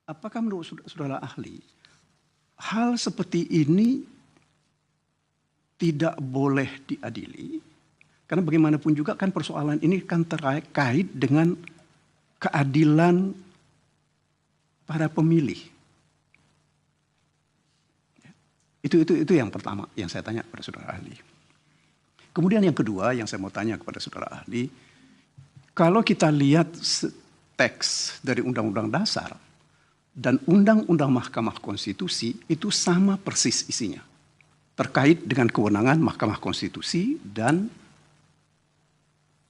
apakah menurut saudara ahli, hal seperti ini tidak boleh diadili? Karena bagaimanapun juga kan persoalan ini kan terkait dengan keadilan para pemilih. Itu yang pertama yang saya tanya kepada saudara ahli. Kemudian yang kedua yang saya mau tanya kepada saudara ahli, kalau kita lihat teks dari Undang-Undang Dasar dan Undang-Undang Mahkamah Konstitusi itu sama persis isinya. Terkait dengan kewenangan Mahkamah Konstitusi dan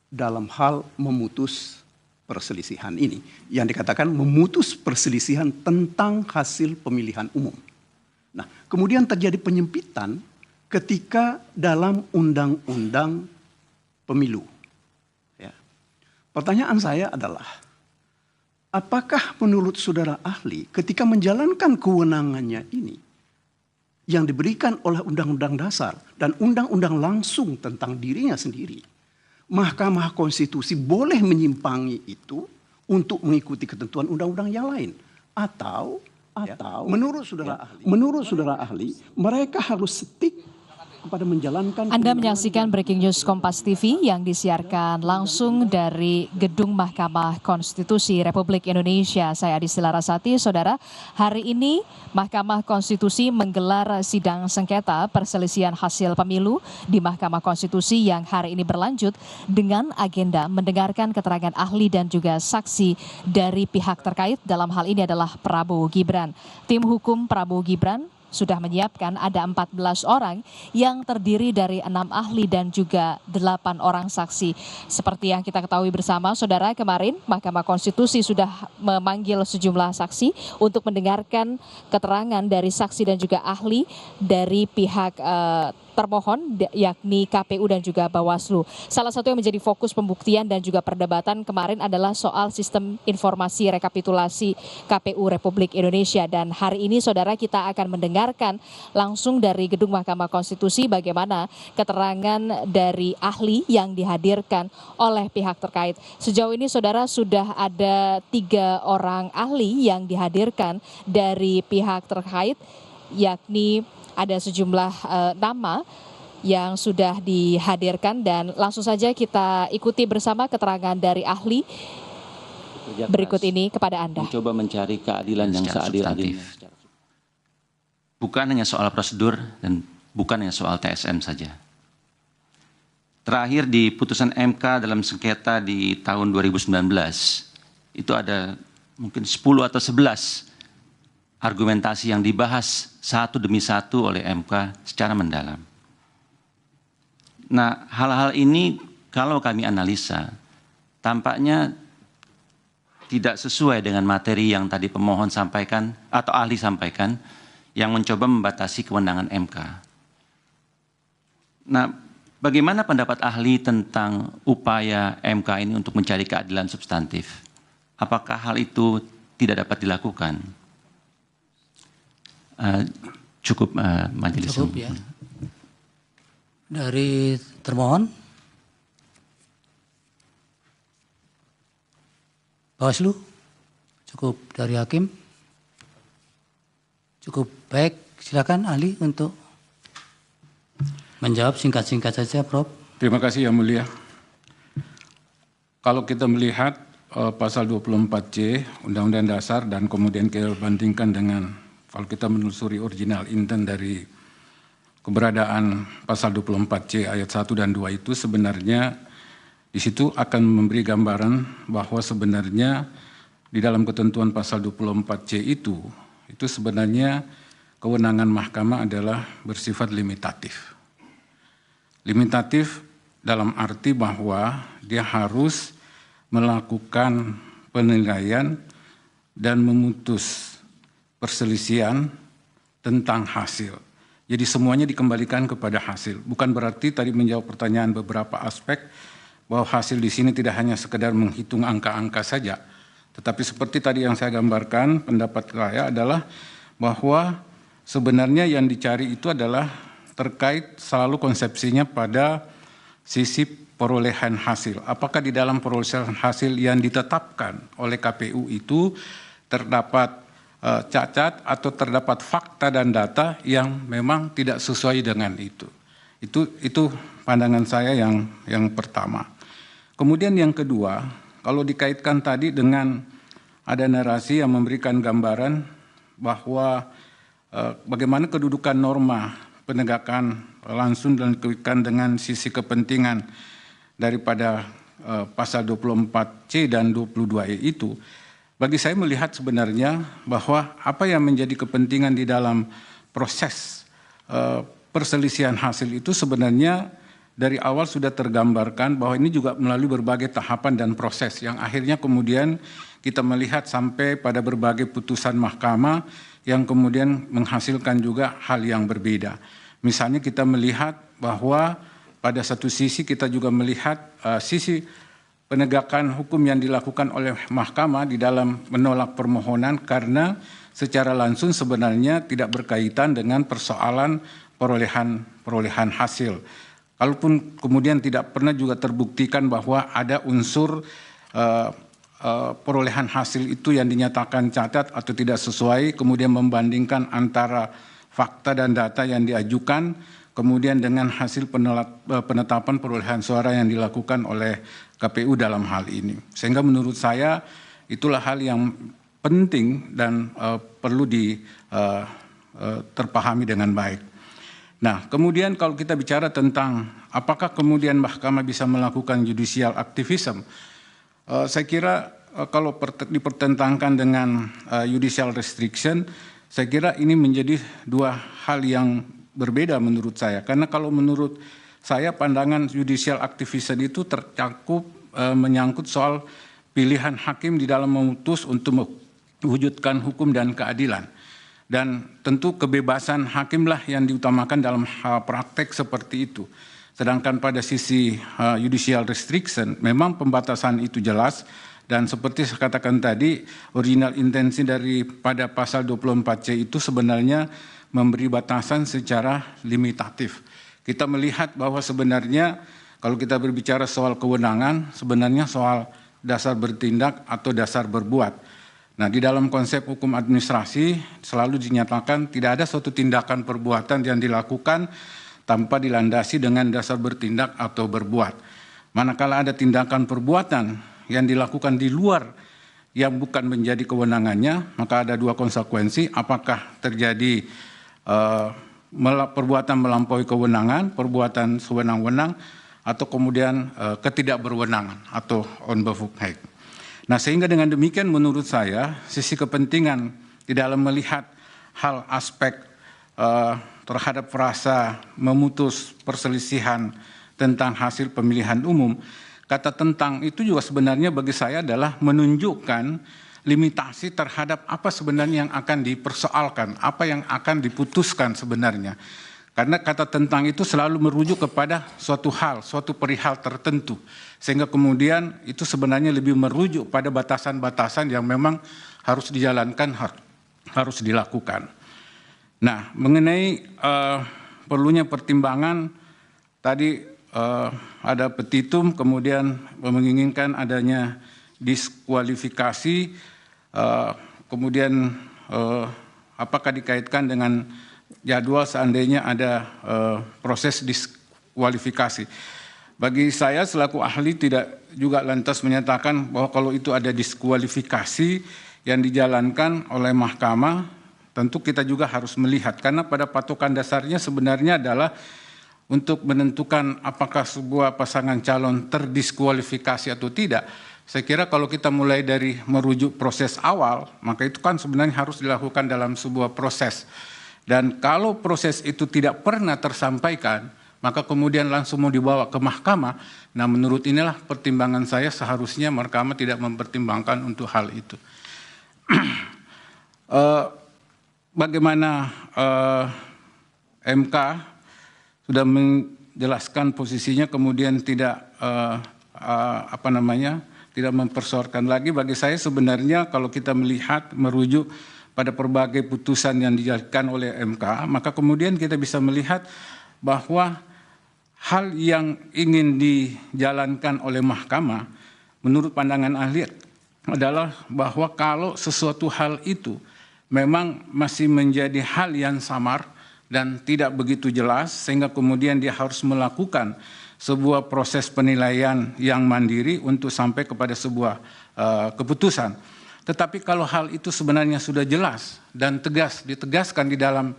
dalam hal memutus perselisihan ini. Yang dikatakan memutus perselisihan tentang hasil pemilihan umum. Nah, kemudian terjadi penyempitan ketika dalam undang-undang pemilu. Ya. Pertanyaan saya adalah, apakah menurut saudara ahli ketika menjalankan kewenangannya ini yang diberikan oleh Undang-Undang Dasar dan undang-undang langsung tentang dirinya sendiri, Mahkamah Konstitusi boleh menyimpangi itu untuk mengikuti ketentuan undang-undang yang lain? Atau menurut saudara ahli mereka harus stick kepada menjalankan. Anda menyaksikan Breaking News Kompas TV yang disiarkan langsung dari Gedung Mahkamah Konstitusi Republik Indonesia. Saya Adisi Larasati. Saudara, hari ini Mahkamah Konstitusi menggelar sidang sengketa perselisihan hasil pemilu di Mahkamah Konstitusi yang hari ini berlanjut dengan agenda mendengarkan keterangan ahli dan juga saksi dari pihak terkait. Dalam hal ini adalah Prabowo Gibran. Tim hukum Prabowo Gibran sudah menyiapkan ada 14 orang yang terdiri dari 6 ahli dan juga 8 orang saksi. Seperti yang kita ketahui bersama, saudara, kemarin Mahkamah Konstitusi sudah memanggil sejumlah saksi untuk mendengarkan keterangan dari saksi dan juga ahli dari pihak termohon, yakni KPU dan juga Bawaslu. Salah satu yang menjadi fokus pembuktian dan juga perdebatan kemarin adalah soal sistem informasi rekapitulasi KPU Republik Indonesia. Dan hari ini saudara, kita akan mendengarkan langsung dari Gedung Mahkamah Konstitusi bagaimana keterangan dari ahli yang dihadirkan oleh pihak terkait. Sejauh ini saudara sudah ada 3 orang ahli yang dihadirkan dari pihak terkait, yakni ada sejumlah nama yang sudah dihadirkan dan langsung saja kita ikuti bersama keterangan dari ahli berikut ini kepada Anda. Mencoba mencari keadilan yang seadil-adilnya. Bukan hanya soal prosedur dan bukan hanya soal TSM saja. Terakhir di putusan MK dalam sengketa di tahun 2019 itu ada mungkin 10 atau 11 argumentasi yang dibahas satu demi satu oleh MK secara mendalam. Nah, hal-hal ini kalau kami analisa, tampaknya tidak sesuai dengan materi yang tadi pemohon sampaikan atau ahli sampaikan yang mencoba membatasi kewenangan MK. Nah, bagaimana pendapat ahli tentang upaya MK ini untuk mencari keadilan substantif? Apakah hal itu tidak dapat dilakukan? Cukup majelis. Cukup ya. Dari termohon, Bawaslu, cukup dari hakim, cukup. Baik, silakan ahli untuk menjawab singkat-singkat saja, Prof. Terima kasih Yang Mulia. Kalau kita melihat pasal 24C Undang-Undang Dasar dan kemudian kita bandingkan dengan kalau kita menelusuri original intent dari keberadaan pasal 24C ayat 1 dan 2 itu sebenarnya di situ akan memberi gambaran bahwa sebenarnya di dalam ketentuan pasal 24C itu sebenarnya kewenangan mahkamah adalah bersifat limitatif. Limitatif dalam arti bahwa dia harus melakukan penilaian dan memutus perselisihan tentang hasil. Jadi semuanya dikembalikan kepada hasil. Bukan berarti tadi menjawab pertanyaan beberapa aspek bahwa hasil di sini tidak hanya sekedar menghitung angka-angka saja. Tetapi seperti tadi yang saya gambarkan, pendapat saya adalah bahwa sebenarnya yang dicari itu adalah terkait selalu konsepsinya pada sisi perolehan hasil. Apakah di dalam perolehan hasil yang ditetapkan oleh KPU itu terdapat cacat atau terdapat fakta dan data yang memang tidak sesuai dengan itu. Itu pandangan saya yang pertama. Kemudian yang kedua, kalau dikaitkan tadi dengan ada narasi yang memberikan gambaran bahwa bagaimana kedudukan norma penegakan langsung dan dikaitkan dengan sisi kepentingan daripada pasal 24C dan 22E itu, bagi saya melihat sebenarnya bahwa apa yang menjadi kepentingan di dalam proses perselisihan hasil itu sebenarnya dari awal sudah tergambarkan bahwa ini juga melalui berbagai tahapan dan proses yang akhirnya kemudian kita melihat sampai pada berbagai putusan mahkamah yang kemudian menghasilkan juga hal yang berbeda. Misalnya kita melihat bahwa pada satu sisi kita juga melihat sisi penegakan hukum yang dilakukan oleh mahkamah di dalam menolak permohonan karena secara langsung sebenarnya tidak berkaitan dengan persoalan perolehan hasil. Kalaupun kemudian tidak pernah juga terbuktikan bahwa ada unsur perolehan hasil itu yang dinyatakan cacat atau tidak sesuai, kemudian membandingkan antara fakta dan data yang diajukan, kemudian dengan hasil penetapan perolehan suara yang dilakukan oleh KPU dalam hal ini. Sehingga menurut saya itulah hal yang penting dan perlu terpahami dengan baik. Nah, kemudian kalau kita bicara tentang apakah kemudian mahkamah bisa melakukan judicial activism, saya kira kalau dipertentangkan dengan judicial restriction, saya kira ini menjadi dua hal yang berbeda menurut saya. Karena kalau menurut saya pandangan judicial activism itu tercakup menyangkut soal pilihan hakim di dalam memutus untuk mewujudkan hukum dan keadilan. Dan tentu kebebasan hakimlah yang diutamakan dalam praktek seperti itu. Sedangkan pada sisi judicial restriction, memang pembatasan itu jelas. Dan seperti saya katakan tadi, original intensi daripada pasal 24C itu sebenarnya memberi batasan secara limitatif. Kita melihat bahwa sebenarnya kalau kita berbicara soal kewenangan, sebenarnya soal dasar bertindak atau dasar berbuat. Nah, di dalam konsep hukum administrasi selalu dinyatakan tidak ada suatu tindakan perbuatan yang dilakukan tanpa dilandasi dengan dasar bertindak atau berbuat. Manakala ada tindakan perbuatan yang dilakukan di luar yang bukan menjadi kewenangannya, maka ada dua konsekuensi, apakah terjadi perbuatan melampaui kewenangan, perbuatan sewenang-wenang, atau kemudian ketidakberwenangan atau onbefugheid. Nah, sehingga dengan demikian menurut saya sisi kepentingan di dalam melihat hal aspek terhadap frasa memutus perselisihan tentang hasil pemilihan umum, kata tentang itu juga sebenarnya bagi saya adalah menunjukkan limitasi terhadap apa sebenarnya yang akan dipersoalkan, apa yang akan diputuskan sebenarnya. Karena kata tentang itu selalu merujuk kepada suatu hal, suatu perihal tertentu. Sehingga kemudian itu sebenarnya lebih merujuk pada batasan-batasan yang memang harus dijalankan, harus dilakukan. Nah, mengenai perlunya pertimbangan, tadi ada petitum, kemudian menginginkan adanya diskualifikasi, kemudian apakah dikaitkan dengan jadwal seandainya ada proses diskualifikasi. Bagi saya selaku ahli tidak juga lantas menyatakan bahwa kalau itu ada diskualifikasi yang dijalankan oleh mahkamah, tentu kita juga harus melihat. Karena pada patokan dasarnya sebenarnya adalah untuk menentukan apakah sebuah pasangan calon terdiskualifikasi atau tidak. Saya kira kalau kita mulai dari merujuk proses awal, maka itu kan sebenarnya harus dilakukan dalam sebuah proses. Dan kalau proses itu tidak pernah tersampaikan, maka kemudian langsung mau dibawa ke mahkamah. Nah, menurut inilah pertimbangan saya seharusnya mahkamah tidak mempertimbangkan untuk hal itu. Bagaimana MK sudah menjelaskan posisinya, kemudian tidak tidak mempersoalkan lagi. Bagi saya sebenarnya kalau kita melihat merujuk pada berbagai putusan yang dijalankan oleh MK, maka kemudian kita bisa melihat bahwa hal yang ingin dijalankan oleh mahkamah menurut pandangan ahli adalah bahwa kalau sesuatu hal itu memang masih menjadi hal yang samar dan tidak begitu jelas, sehingga kemudian dia harus melakukan sebuah proses penilaian yang mandiri untuk sampai kepada sebuah keputusan. Tetapi kalau hal itu sebenarnya sudah jelas dan ditegaskan di dalam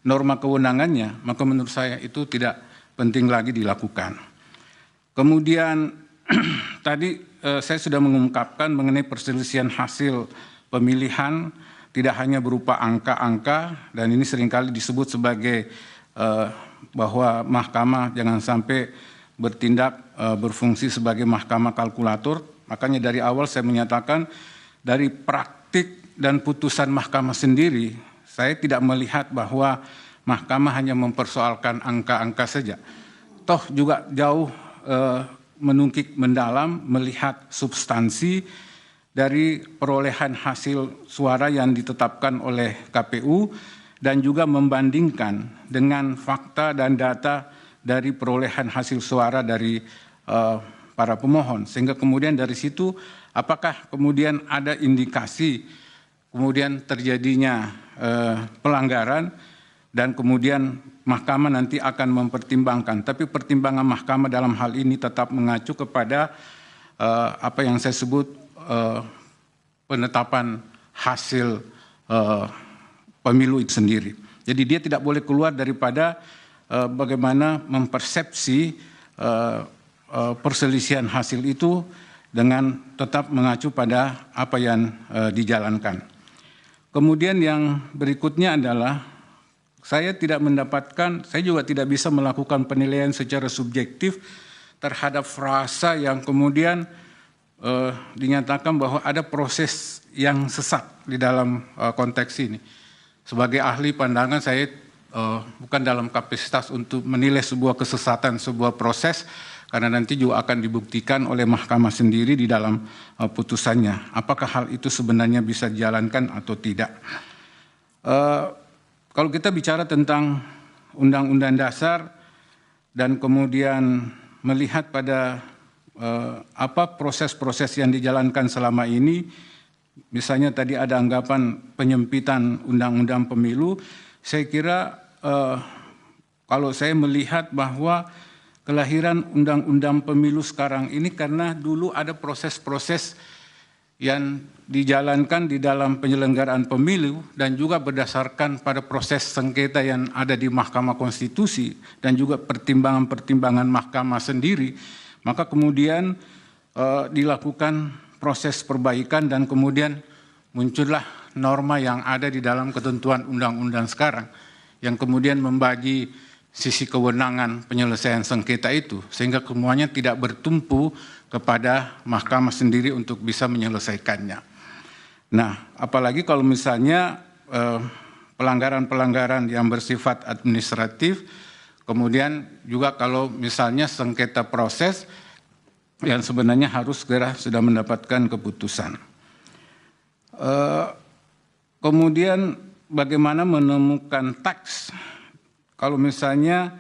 norma kewenangannya, maka menurut saya itu tidak penting lagi dilakukan. Kemudian tadi saya sudah mengungkapkan mengenai perselisihan hasil pemilihan tidak hanya berupa angka-angka, dan ini seringkali disebut sebagai bahwa mahkamah jangan sampai bertindak berfungsi sebagai mahkamah kalkulator. Makanya dari awal saya menyatakan dari praktik dan putusan mahkamah sendiri, saya tidak melihat bahwa mahkamah hanya mempersoalkan angka-angka saja. Toh juga jauh menungkik mendalam melihat substansi dari perolehan hasil suara yang ditetapkan oleh KPU dan juga membandingkan dengan fakta dan data dari perolehan hasil suara dari para pemohon. Sehingga kemudian dari situ apakah kemudian ada indikasi kemudian terjadinya pelanggaran, dan kemudian mahkamah nanti akan mempertimbangkan. Tapi pertimbangan mahkamah dalam hal ini tetap mengacu kepada apa yang saya sebut penetapan hasil pemilu itu sendiri. Jadi dia tidak boleh keluar daripada bagaimana mempersepsi perselisihan hasil itu dengan tetap mengacu pada apa yang dijalankan. Kemudian yang berikutnya adalah saya juga tidak bisa melakukan penilaian secara subjektif terhadap frasa yang kemudian dinyatakan bahwa ada proses yang sesat di dalam konteks ini. Sebagai ahli pandangan saya bukan dalam kapasitas untuk menilai sebuah kesesatan, sebuah proses, karena nanti juga akan dibuktikan oleh mahkamah sendiri di dalam putusannya. Apakah hal itu sebenarnya bisa dijalankan atau tidak. Kalau kita bicara tentang Undang-Undang Dasar dan kemudian melihat pada apa proses-proses yang dijalankan selama ini, misalnya tadi ada anggapan penyempitan Undang-Undang Pemilu, saya kira kalau saya melihat bahwa kelahiran Undang-Undang Pemilu sekarang ini karena dulu ada proses-proses yang dijalankan di dalam penyelenggaraan pemilu dan juga berdasarkan pada proses sengketa yang ada di Mahkamah Konstitusi dan juga pertimbangan-pertimbangan mahkamah sendiri, maka kemudian dilakukan proses perbaikan dan kemudian muncullah norma yang ada di dalam ketentuan undang-undang sekarang yang kemudian membagi sisi kewenangan penyelesaian sengketa itu sehingga semuanya tidak bertumpu kepada mahkamah sendiri untuk bisa menyelesaikannya. Nah, apalagi kalau misalnya pelanggaran-pelanggaran yang bersifat administratif, kemudian juga kalau misalnya sengketa proses yang sebenarnya harus segera sudah mendapatkan keputusan. Kemudian bagaimana menemukan teks kalau misalnya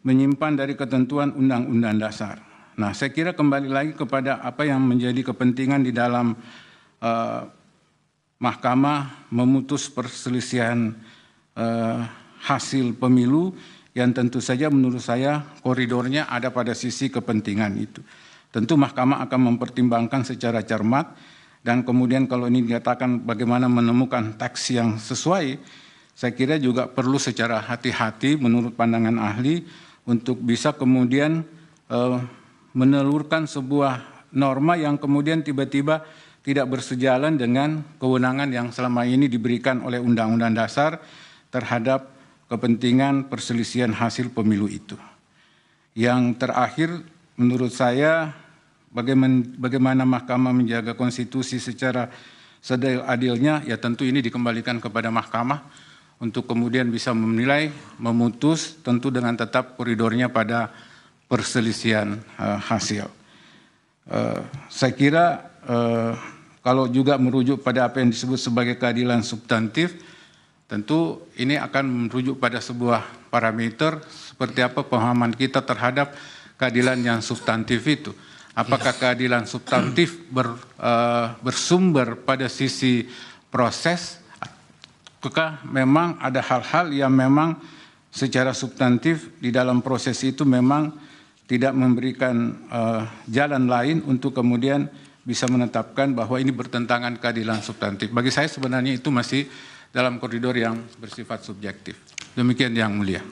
menyimpan dari ketentuan Undang-Undang Dasar. Nah, saya kira kembali lagi kepada apa yang menjadi kepentingan di dalam mahkamah memutus perselisihan hasil pemilu yang tentu saja menurut saya koridornya ada pada sisi kepentingan itu. Tentu mahkamah akan mempertimbangkan secara cermat dan kemudian kalau ini dikatakan bagaimana menemukan teks yang sesuai, saya kira juga perlu secara hati-hati menurut pandangan ahli untuk bisa kemudian menelurkan sebuah norma yang kemudian tiba-tiba tidak bersejalan dengan kewenangan yang selama ini diberikan oleh Undang-Undang Dasar terhadap kepentingan perselisihan hasil pemilu itu. Yang terakhir menurut saya bagaimana mahkamah menjaga konstitusi secara seadil-adilnya, ya tentu ini dikembalikan kepada mahkamah untuk kemudian bisa menilai, memutus tentu dengan tetap koridornya pada perselisihan hasil. Saya kira kalau juga merujuk pada apa yang disebut sebagai keadilan substantif, tentu ini akan merujuk pada sebuah parameter seperti apa pemahaman kita terhadap keadilan yang substantif itu. Apakah keadilan substantif bersumber pada sisi proses Apakah memang ada hal-hal yang memang secara substantif di dalam proses itu memang tidak memberikan jalan lain untuk kemudian bisa menetapkan bahwa ini bertentangan keadilan substantif. Bagi saya sebenarnya itu masih dalam koridor yang bersifat subjektif. Demikian Yang Mulia.